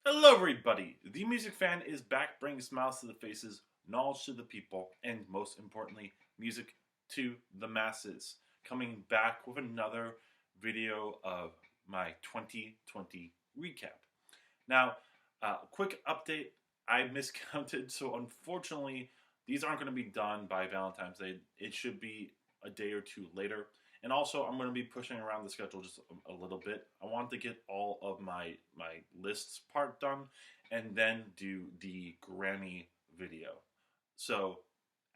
Hello everybody! The Music Fan is back bringing smiles to the faces, knowledge to the people, and most importantly, music to the masses. Coming back with another video of my 2020 recap. Now, quick update, I miscounted, so unfortunately these aren't going to be done by Valentine's Day. It should be a day or two later. And also, I'm going to be pushing around the schedule just a little bit. I want to get all of my lists part done and then do the Grammy video. So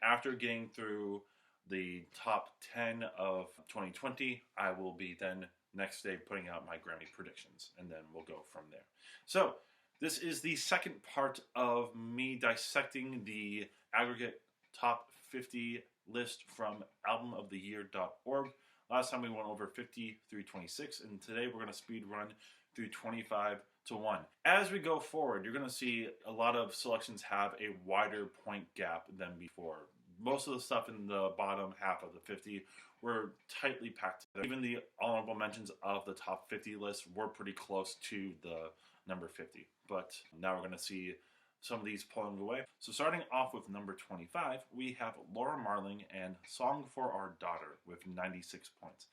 after getting through the top 10 of 2020, I will be then next day putting out my Grammy predictions, and then we'll go from there. So this is the second part of me dissecting the aggregate top 50 list from albumoftheyear.org. Last time we went over 50 through 26, and today we're going to speed run through 25 to 1. As we go forward, you're going to see a lot of selections have a wider point gap than before. Most of the stuff in the bottom half of the 50 were tightly packed together. Even the honorable mentions of the top 50 list were pretty close to the number 50. But now we're going to see some of these pulling away. So starting off with number 25, we have Laura Marling and Song for Our Daughter with 96 points.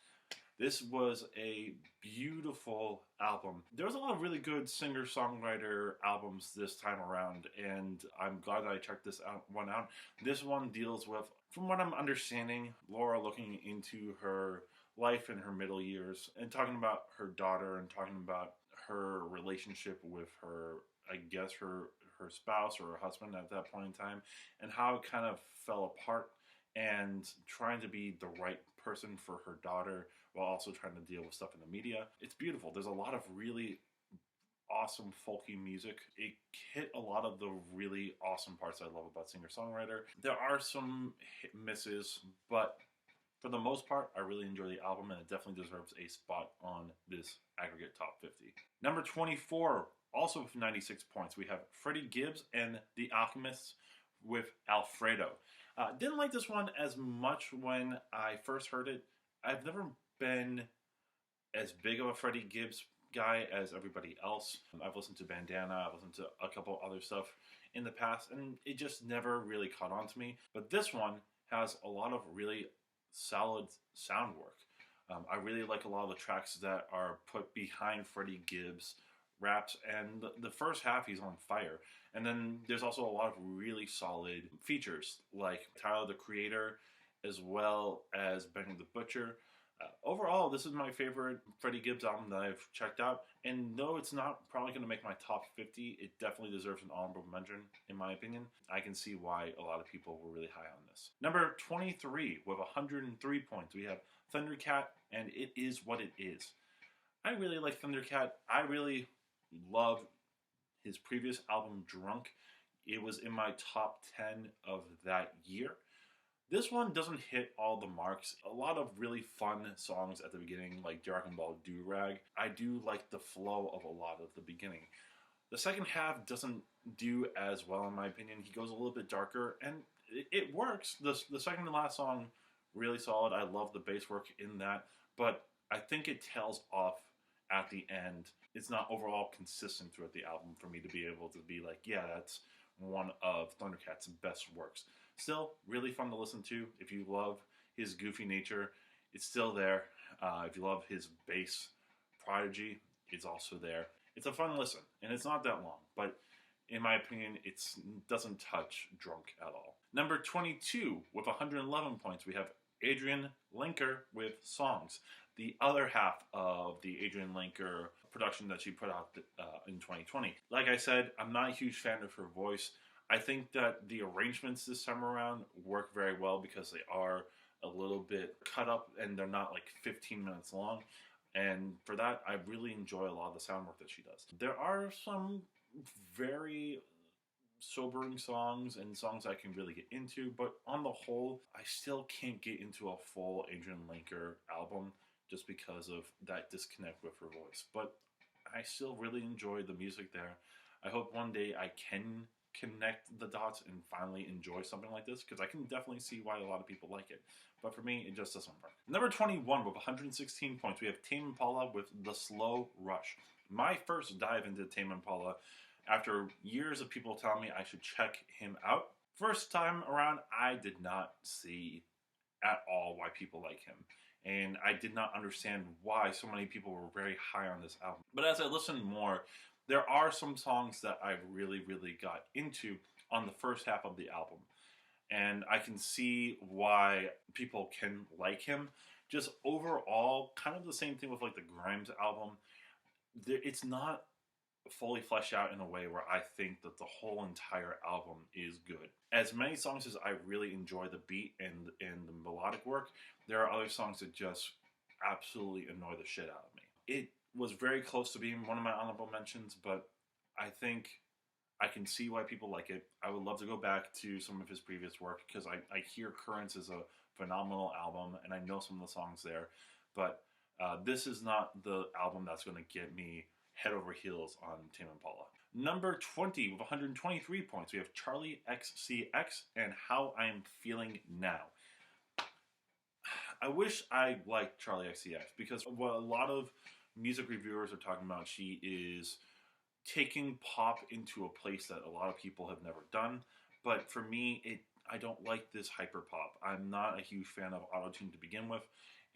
This was a beautiful album. There was a lot of really good singer-songwriter albums this time around, and I'm glad that I checked this one out. This one deals with, from what I'm understanding, Laura looking into her life in her middle years and talking about her daughter and talking about her relationship with her, I guess, her spouse or her husband at that point in time, and how it kind of fell apart, and trying to be the right person for her daughter while also trying to deal with stuff in the media. It's beautiful. There's a lot of really awesome folky music. It hit a lot of the really awesome parts I love about singer-songwriter. There are some hit misses, but for the most part, I really enjoy the album, and it definitely deserves a spot on this aggregate top 50. Number 24, also with 96 points, we have Freddie Gibbs and The Alchemists with Alfredo. Didn't like this one as much when I first heard it. I've never been as big of a Freddie Gibbs guy as everybody else. I've listened to Bandana, I've listened to a couple other stuff in the past, and it just never really caught on to me. But this one has a lot of really solid sound work. I really like a lot of the tracks that are put behind Freddie Gibbs raps, and the first half he's on fire. And then there's also a lot of really solid features like Tyler the Creator as well as Benny the Butcher. Overall, this is my favorite Freddie Gibbs album that I've checked out, and though it's not probably going to make my top 50, it definitely deserves an honorable mention in my opinion. I can see why a lot of people were really high on this. Number 23 with 103 points, we have Thundercat and It Is What It Is. I really like Thundercat. I really love his previous album, Drunk. It was in my top 10 of that year. This one doesn't hit all the marks. A lot of really fun songs at the beginning, like Dragon Ball Do-Rag. I do like the flow of a lot of the beginning. The second half doesn't do as well in my opinion. He goes a little bit darker, and it works. The second to last song, really solid. I love the bass work in that, but I think it tails off at the end. It's not overall consistent throughout the album for me to be able to be like, yeah, that's one of Thundercat's best works. Still, really fun to listen to. If you love his goofy nature, it's still there. If you love his bass prodigy, it's also there. It's a fun listen, and it's not that long, but in my opinion, it doesn't touch Drunk at all. Number 22, with 111 points, we have Adrian Lenker with Songs, the other half of the Adrian Lenker production that she put out in 2020. Like I said, I'm not a huge fan of her voice. I think that the arrangements this time around work very well because they are a little bit cut up and they're not like 15 minutes long. And for that, I really enjoy a lot of the sound work that she does. There are some very sobering songs and songs I can really get into, but on the whole, I still can't get into a full Adrian Lenker album just because of that disconnect with her voice. But I still really enjoy the music there. I hope one day I can connect the dots and finally enjoy something like this, because I can definitely see why a lot of people like it. But for me, it just doesn't work. Number 21 with 116 points, we have Tame Impala with The Slow Rush. my first dive into Tame Impala after years of people telling me I should check him out. First time around, I did not see at all why people like him. And I did not understand why so many people were very high on this album. But as I listened more, there are some songs that I really, really got into on the first half of the album. And I can see why people can like him. Just overall, kind of the same thing with like the Grimes album. It's not fully fleshed out in a way where I think that the whole entire album is good. As many songs as I really enjoy the beat and the melodic work, there are other songs that just absolutely annoy the shit out of me. It was very close to being one of my honorable mentions, but I think I can see why people like it. I would love to go back to some of his previous work because I hear Currents is a phenomenal album and I know some of the songs there, but this is not the album that's going to get me head over heels on Tame Impala. Number 20 with 123 points, we have Charlie XCX and How I'm Feeling Now. I wish I liked Charlie XCX because what a lot of music reviewers are talking about, she is taking pop into a place that a lot of people have never done. But for me, I don't like this hyper pop. I'm not a huge fan of autotune to begin with.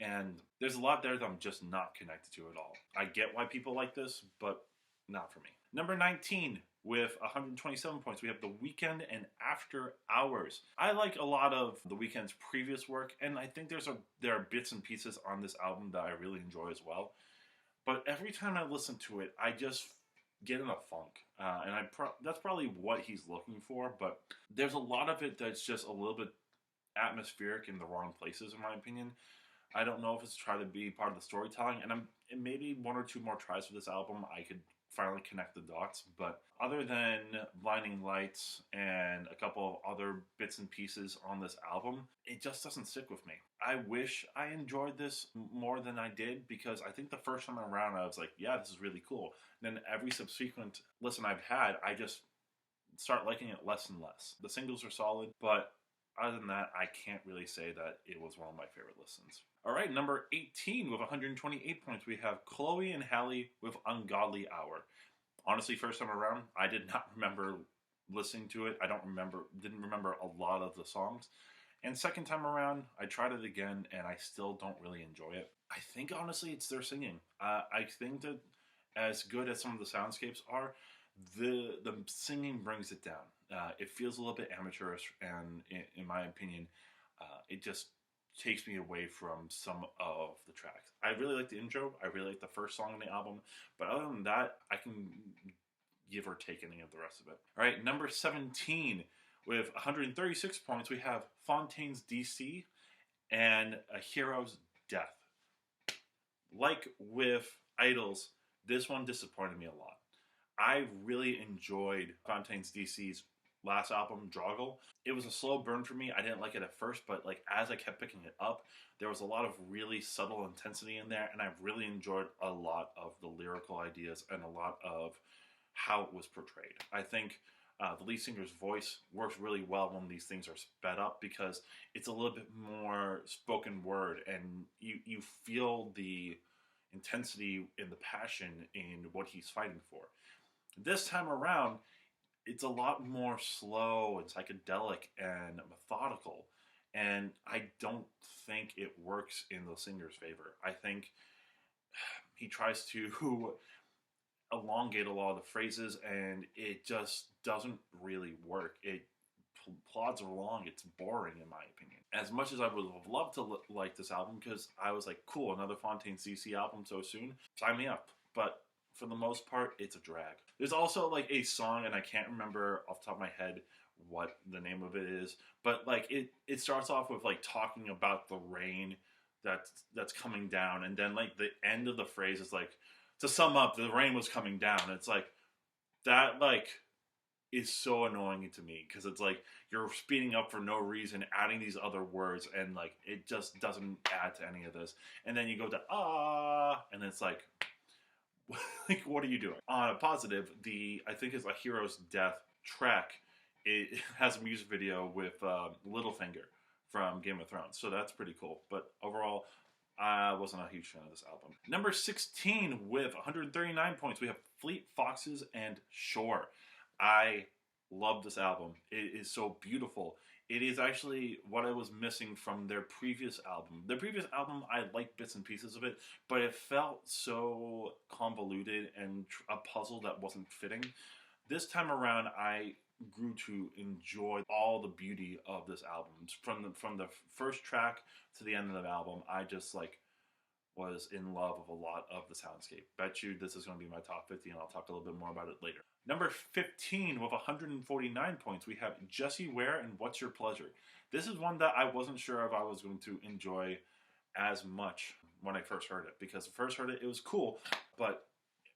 And there's a lot there that I'm just not connected to at all. I get why people like this, but not for me. Number 19, with 127 points, we have The Weeknd and After Hours. I like a lot of The Weeknd's previous work, and I think there are bits and pieces on this album that I really enjoy as well. But every time I listen to it, I just get in a funk. And that's probably what he's looking for, but there's a lot of it that's just a little bit atmospheric in the wrong places, in my opinion. I don't know if it's trying to be part of the storytelling, and maybe one or two more tries for this album, I could finally connect the dots. But other than Blinding Lights and a couple of other bits and pieces on this album, it just doesn't stick with me. I wish I enjoyed this more than I did because I think the first time around I was like, yeah, this is really cool. And then every subsequent listen I've had, I just start liking it less and less. The singles are solid, but other than that, I can't really say that it was one of my favorite listens. All right, number 18 with 128 points, we have Chloe and Halle with Ungodly Hour. Honestly, first time around, I did not remember listening to it. Didn't remember a lot of the songs. And second time around, I tried it again, and I still don't really enjoy it. I think, honestly, it's their singing. I think that as good as some of the soundscapes are, the singing brings it down. It feels a little bit amateurish, and in my opinion, it just takes me away from some of the tracks. I really like the intro. I really like the first song on the album. But other than that, I can give or take any of the rest of it. All right, number 17. With 136 points, we have Fontaine's DC and A Hero's Death. Like with Idols, this one disappointed me a lot. I really enjoyed Fontaine's DC's last album, Droggle. It was a slow burn for me. I didn't like it at first, but like as I kept picking it up, there was a lot of really subtle intensity in there, and I really enjoyed a lot of the lyrical ideas and a lot of how it was portrayed. I think the lead singer's voice works really well when these things are sped up because it's a little bit more spoken word, and you feel the intensity and the passion in what he's fighting for. This time around, it's a lot more slow and psychedelic and methodical, and I don't think it works in the singer's favor. I think he tries to elongate a lot of the phrases, and it just doesn't really work. It plods along. It's boring, in my opinion. As much as I would have loved to like this album, because I was like, cool, another Fontaine's DC album so soon, sign me up. But for the most part, it's a drag. There's also like a song, and I can't remember off the top of my head what the name of it is, but like it starts off with like talking about the rain that's coming down, and then like the end of the phrase is like, to sum up, the rain was coming down. It's like that like is so annoying to me because it's like you're speeding up for no reason, adding these other words, and like it just doesn't add to any of this. And then you go to and it's like, like, what are you doing? On a positive, I think it's A Hero's Death track. It has a music video with Littlefinger from Game of Thrones, so that's pretty cool. But overall, I wasn't a huge fan of this album. Number 16 with 139 points, we have Fleet Foxes and Shore. I love this album. It is so beautiful. It is actually what I was missing from their previous album. Their previous album, I liked bits and pieces of it, but it felt so convoluted and a puzzle that wasn't fitting. This time around, I grew to enjoy all the beauty of this album. From the first track to the end of the album, I just like was in love with a lot of the soundscape. Bet you this is going to be my top 50, and I'll talk a little bit more about it later. Number 15 with 149 points, we have Jessie Ware and What's Your Pleasure. This is one that I wasn't sure if I was going to enjoy as much when I first heard it, because the first heard it, it was cool, but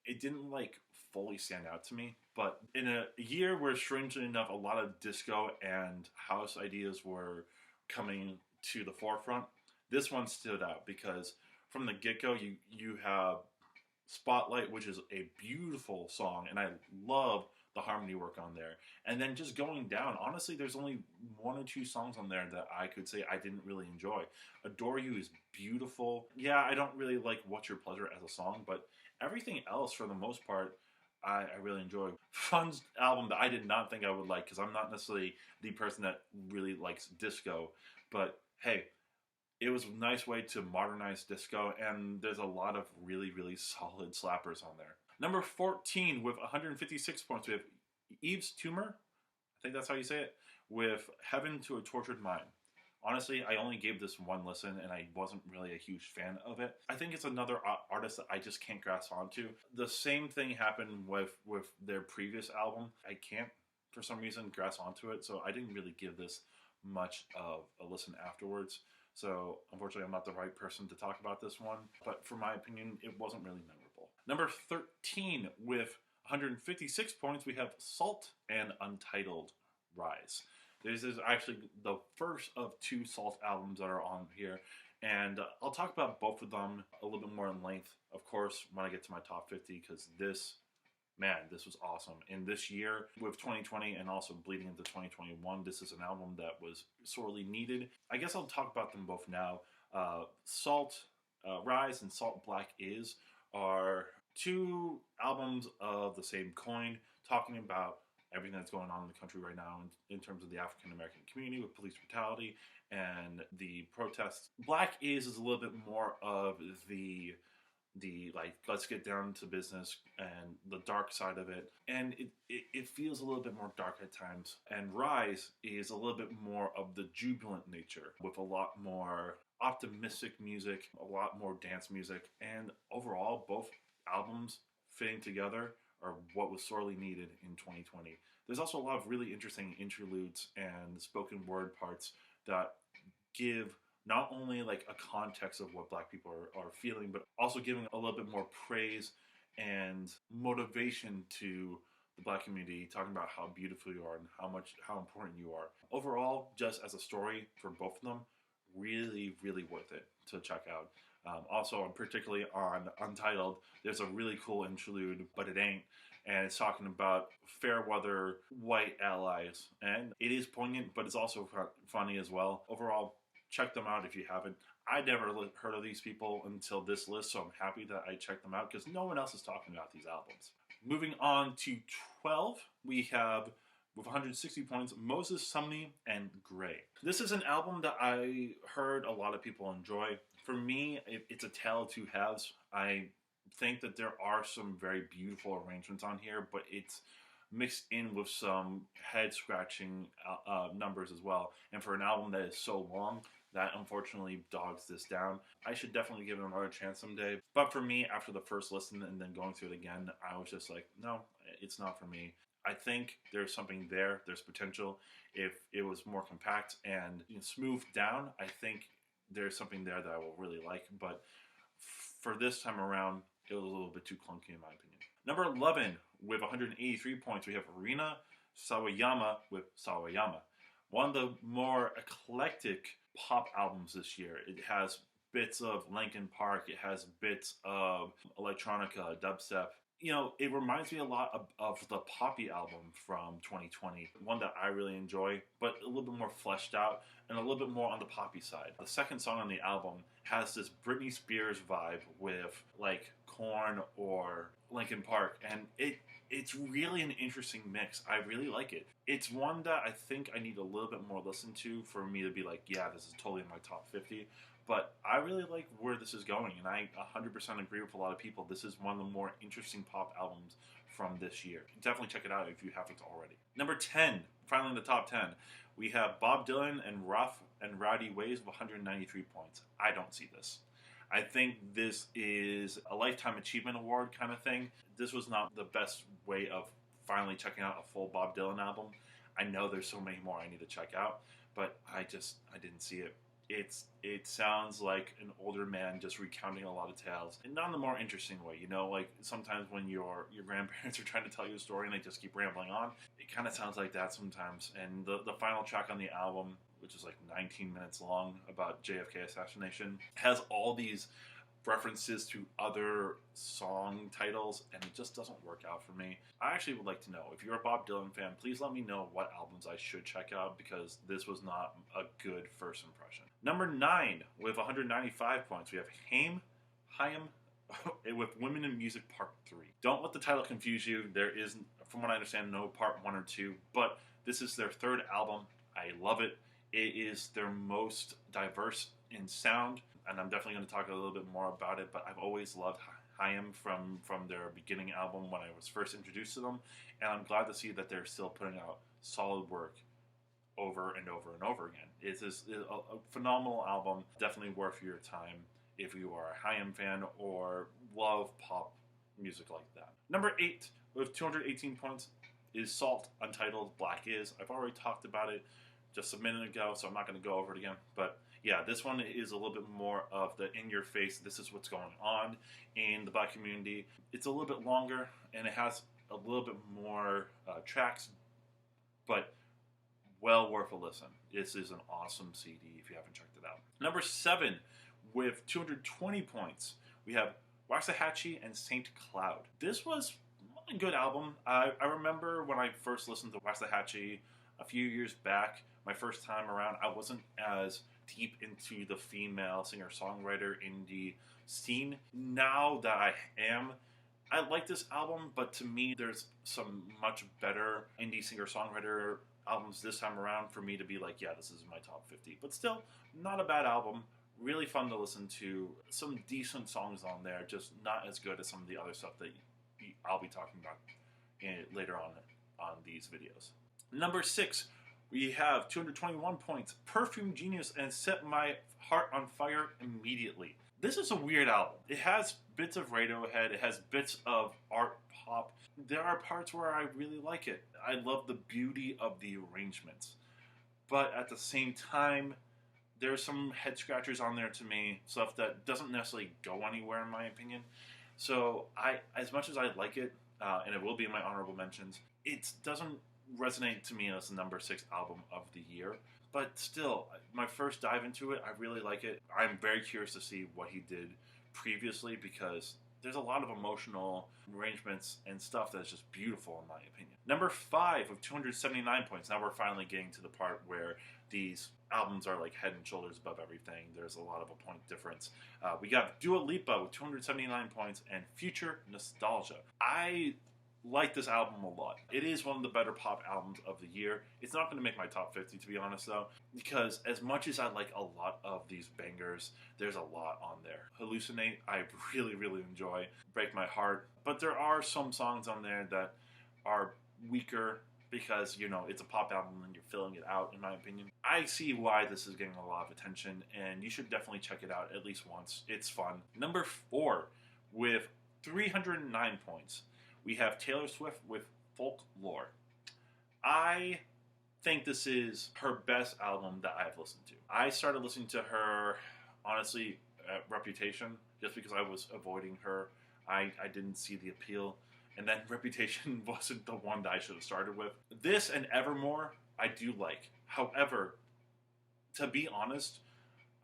it didn't like fully stand out to me. But in a year where, strangely enough, a lot of disco and house ideas were coming to the forefront, this one stood out because from the get-go, you have Spotlight, which is a beautiful song, and I love the harmony work on there. And then just going down, honestly, there's only one or two songs on there that I could say I didn't really enjoy. Adore You is beautiful. Yeah, I don't really like What's Your Pleasure as a song, but everything else, for the most part, I really enjoy. Fun's album that I did not think I would like, because I'm not necessarily the person that really likes disco, but hey, it was a nice way to modernize disco, and there's a lot of really, really solid slappers on there. Number 14 with 156 points, we have Yves Tumor, I think that's how you say it, with Heaven to a Tortured Mind. Honestly, I only gave this one listen, and I wasn't really a huge fan of it. I think it's another artist that I just can't grasp onto. The same thing happened with their previous album. I can't, for some reason, grasp onto it, so I didn't really give this much of a listen afterwards. So, unfortunately, I'm not the right person to talk about this one. But for my opinion, it wasn't really memorable. Number 13 with 156 points, we have Salt and Untitled Rise. This is actually the first of two Salt albums that are on here. And I'll talk about both of them a little bit more in length, of course, when I get to my top 50, because this was awesome. In this year, with 2020 and also bleeding into 2021, this is an album that was sorely needed. I guess I'll talk about them both now. Salt Rise and Salt Black Is are two albums of the same coin, talking about everything that's going on in the country right now in terms of the African American community with police brutality and the protests. Black Is a little bit more of the like, let's get down to business and the dark side of it, and it feels a little bit more dark at times. And Rise is a little bit more of the jubilant nature, with a lot more optimistic music, a lot more dance music, and overall both albums fitting together are what was sorely needed in 2020. There's also a lot of really interesting interludes and spoken word parts that give not only like a context of what Black people are feeling, but also giving a little bit more praise and motivation to the Black community, talking about how beautiful you are and how important you are. Overall, just as a story for both of them, really, really worth it to check out. Also, particularly on Untitled, there's a really cool interlude, But It Ain't, and it's talking about fair weather white allies, and it is poignant, but it's also funny as well. Overall, check them out if you haven't. I never heard of these people until this list, so I'm happy that I checked them out because no one else is talking about these albums. Moving on to 12, we have, with 160 points, Moses Sumney and Gray. This is an album that I heard a lot of people enjoy. For me, it's a tale of two halves. I think that there are some very beautiful arrangements on here, but it's mixed in with some head-scratching numbers as well. And for an album that is so long, that unfortunately dogs this down. I should definitely give it another chance someday. But for me, after the first listen and then going through it again, I was just like, no, it's not for me. I think there's something there. There's potential. If it was more compact and smoothed down, I think there's something there that I will really like. But for this time around, it was a little bit too clunky in my opinion. Number 11, with 183 points, we have Rina Sawayama with Sawayama. One of the more eclectic pop albums this year. It has bits of Linkin Park, it has bits of electronica, dubstep, You know, it reminds me a lot of the Poppy album from 2020, one that I really enjoy, but a little bit more fleshed out and a little bit more on the Poppy side. The second song on the album has this Britney Spears vibe with like Korn or Linkin Park, and it's really an interesting mix. I really like it. It's one that I think I need a little bit more listen to for me to be like, yeah, this is totally in my top 50. But I really like where this is going, and I 100% agree with a lot of people. This is one of the more interesting pop albums from this year. Definitely check it out if you haven't already. Number 10, finally in the top 10, we have Bob Dylan and Rough and Rowdy Ways with 193 points. I don't see this. I think this is a Lifetime Achievement Award kind of thing. This was not the best way of finally checking out a full Bob Dylan album. I know there's so many more I need to check out, but I didn't see it. It sounds like an older man just recounting a lot of tales, and not in the more interesting way. You know, like sometimes when your grandparents are trying to tell you a story and they just keep rambling on, it kind of sounds like that sometimes. And the final track on the album, which is like 19 minutes long, about JFK assassination, has all these references to other song titles, and it just doesn't work out for me. I actually would like to know, if you're a Bob Dylan fan, please let me know what albums I should check out, because this was not a good first impression. Number 9, with 195 points, we have Haim with Women in Music Part 3. Don't let the title confuse you. There is, from what I understand, no Part 1 or 2, but this is their third album. I love it. It is their most diverse in sound, and I'm definitely going to talk a little bit more about it, but I've always loved Haim from their beginning album when I was first introduced to them, and I'm glad to see that they're still putting out solid work over and over and over again. It's a phenomenal album, definitely worth your time if you are a Haim fan or love pop music like that. Number 8, with 218 points, is Salt, Untitled, Black Is. I've already talked about it just a minute ago, so I'm not going to go over it again, but yeah, this one is a little bit more of the in-your-face, this is what's going on in the Black community. It's a little bit longer, and it has a little bit more tracks, but well worth a listen. This is an awesome CD if you haven't checked it out. Number 7, with 220 points, we have Waxahachie and Saint Cloud. This was a good album. I remember when I first listened to Waxahachie a few years back, my first time around, I wasn't as deep into the female singer-songwriter indie scene. Now that I am, I like this album, but to me, there's some much better indie singer-songwriter albums this time around for me to be like, yeah, this is my top 50. But still, not a bad album. Really fun to listen to. Some decent songs on there, just not as good as some of the other stuff that I'll be talking about later on these videos. Number 6, we have 221 points, Perfume Genius and Set My Heart on Fire Immediately. This is a weird album. It has bits of Radiohead, it has bits of art pop. There are parts where I really like it. I love the beauty of the arrangements. But at the same time, there's some head scratchers on there to me, stuff that doesn't necessarily go anywhere in my opinion. So as much as I like it, and it will be in my honorable mentions, it doesn't resonate to me as the number 6 album of the year. But still, my first dive into it, I really like it. I'm very curious to see what he did previously, because there's a lot of emotional arrangements and stuff that's just beautiful in my opinion. Number 5 with 279 points. Now we're finally getting to the part where these albums are like head and shoulders above everything. There's a lot of a point difference. We got Dua Lipa with 279 points and Future Nostalgia. I like this album a lot. It is one of the better pop albums of the year. It's not going to make my top 50 to be honest though, because as much as I like a lot of these bangers, there's a lot on there. Hallucinate, I really enjoy. Break My Heart, but there are some songs on there that are weaker because, you know, it's a pop album and you're filling it out, in my opinion. I see why this is getting a lot of attention, and you should definitely check it out at least once. It's fun. Number 4 with 309 points. We have Taylor Swift with Folklore. I think this is her best album that I've listened to. I started listening to her, honestly, at Reputation, just because I was avoiding her. I didn't see the appeal. And then Reputation wasn't the one that I should have started with. This and Evermore, I do like. However, to be honest,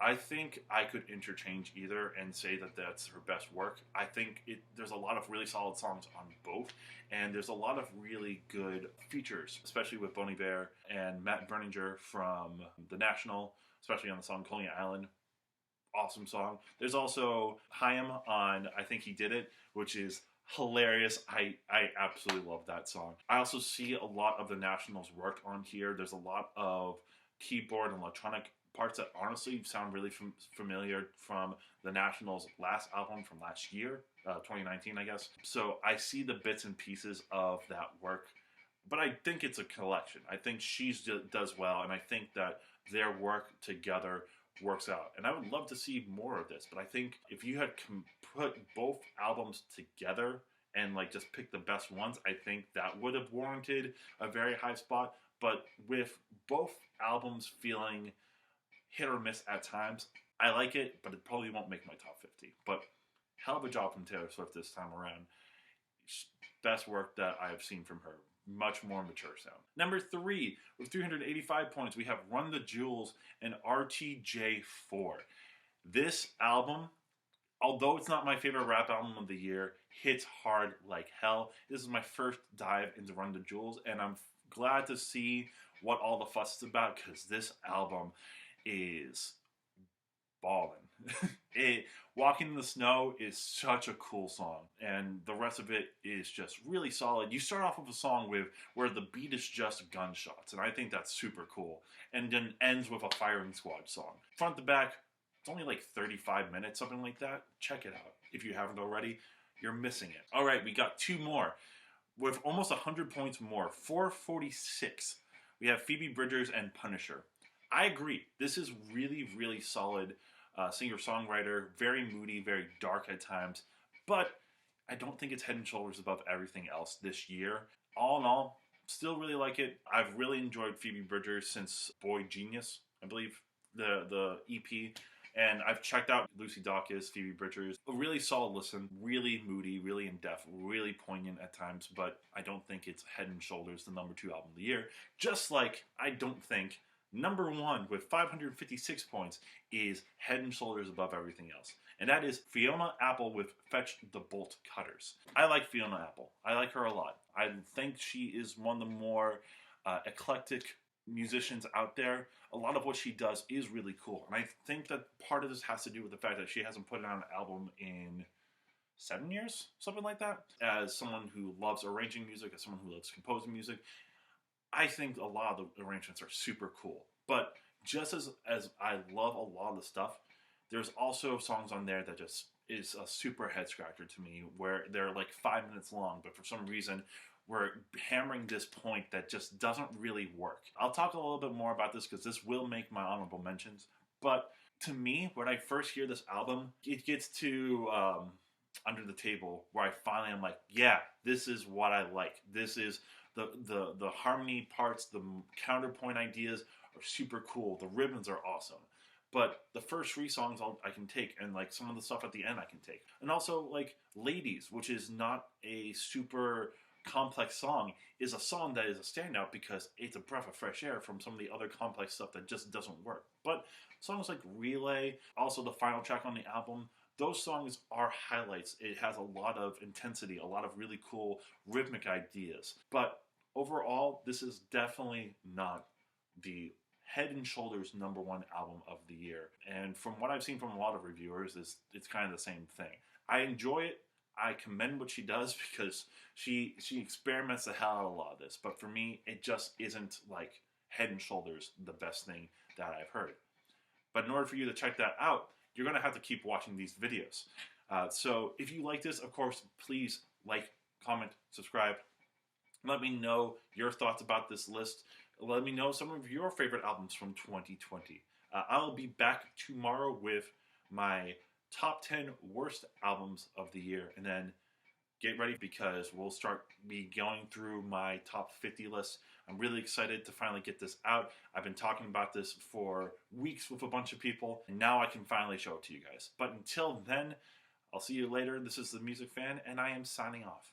I think I could interchange either and say that that's her best work. I think there's a lot of really solid songs on both, and there's a lot of really good features, especially with Bon Iver and Matt Berninger from The National, especially on the song Coney Island. Awesome song. There's also Chaim on I Think He Did It, which is hilarious. I absolutely love that song. I also see a lot of the Nationals' work on here. There's a lot of keyboard and electronic parts that honestly sound really familiar from the Nationals' last album from last year, 2019, I guess. So I see the bits and pieces of that work, but I think it's a collection. I think she does well, and I think that their work together works out. And I would love to see more of this, but I think if you had put both albums together and like just pick the best ones, I think that would have warranted a very high spot. But with both albums feeling hit or miss at times, I like it, but it probably won't make my top 50. But hell of a job from Taylor Swift this time around. Best work that I have seen from her. Much more mature sound. Number 3, with 385 points, we have Run the Jewels and RTJ4. This album, although it's not my favorite rap album of the year, hits hard like hell. This is my first dive into Run the Jewels, and I'm glad to see what all the fuss is about, because this album is ballin'. Walking in the Snow is such a cool song, and the rest of it is just really solid. You start off with a song where the beat is just gunshots, and I think that's super cool, and then ends with a Firing Squad song. Front to back, it's only like 35 minutes, something like that. Check it out. If you haven't already, you're missing it. All right, we got 2 more. With almost 100 points more, 446, we have Phoebe Bridgers and Punisher. I agree. This is really, really solid singer-songwriter, very moody, very dark at times, but I don't think it's head and shoulders above everything else this year. All in all, still really like it. I've really enjoyed Phoebe Bridgers since Boy Genius, I believe, the EP, and I've checked out Lucy Dacus, Phoebe Bridgers. A really solid listen, really moody, really in-depth, really poignant at times, but I don't think it's head and shoulders the number 2 album of the year, just like I don't think number 1 with 556 points is head and shoulders above everything else. And that is Fiona Apple with Fetch the Bolt Cutters. I like Fiona Apple. I like her a lot. I think she is one of the more eclectic musicians out there. A lot of what she does is really cool. And I think that part of this has to do with the fact that she hasn't put out an album in 7 years, something like that. As someone who loves arranging music, as someone who loves composing music, I think a lot of the arrangements are super cool. But just as I love a lot of the stuff, there's also songs on there that just is a super head scratcher to me, where they're like 5 minutes long, but for some reason we're hammering this point that just doesn't really work. I'll talk a little bit more about this because this will make my honorable mentions. But to me, when I first hear this album, it gets to Under the Table, where I finally am like, yeah, this is what I like. This is the harmony parts, the counterpoint ideas are super cool. The ribbons are awesome. But the first 3 songs I can take, and like some of the stuff at the end I can take. And also like Ladies, which is not a super complex song, is a song that is a standout because it's a breath of fresh air from some of the other complex stuff that just doesn't work. But songs like Relay, also the final track on the album, those songs are highlights. It has a lot of intensity, a lot of really cool rhythmic ideas. But overall, this is definitely not the head and shoulders number 1 album of the year. And from what I've seen from a lot of reviewers, it's kind of the same thing. I enjoy it. I commend what she does because she experiments the hell out of a lot of this. But for me, it just isn't like head and shoulders the best thing that I've heard. But in order for you to check that out, you're going to have to keep watching these videos. So if you like this, of course, please like, comment, subscribe. Let me know your thoughts about this list. Let me know some of your favorite albums from 2020. I'll be back tomorrow with my top 10 worst albums of the year. And then get ready because we'll be going through my top 50 list. I'm really excited to finally get this out. I've been talking about this for weeks with a bunch of people, and now I can finally show it to you guys. But until then, I'll see you later. This is The Music Fan, and I am signing off.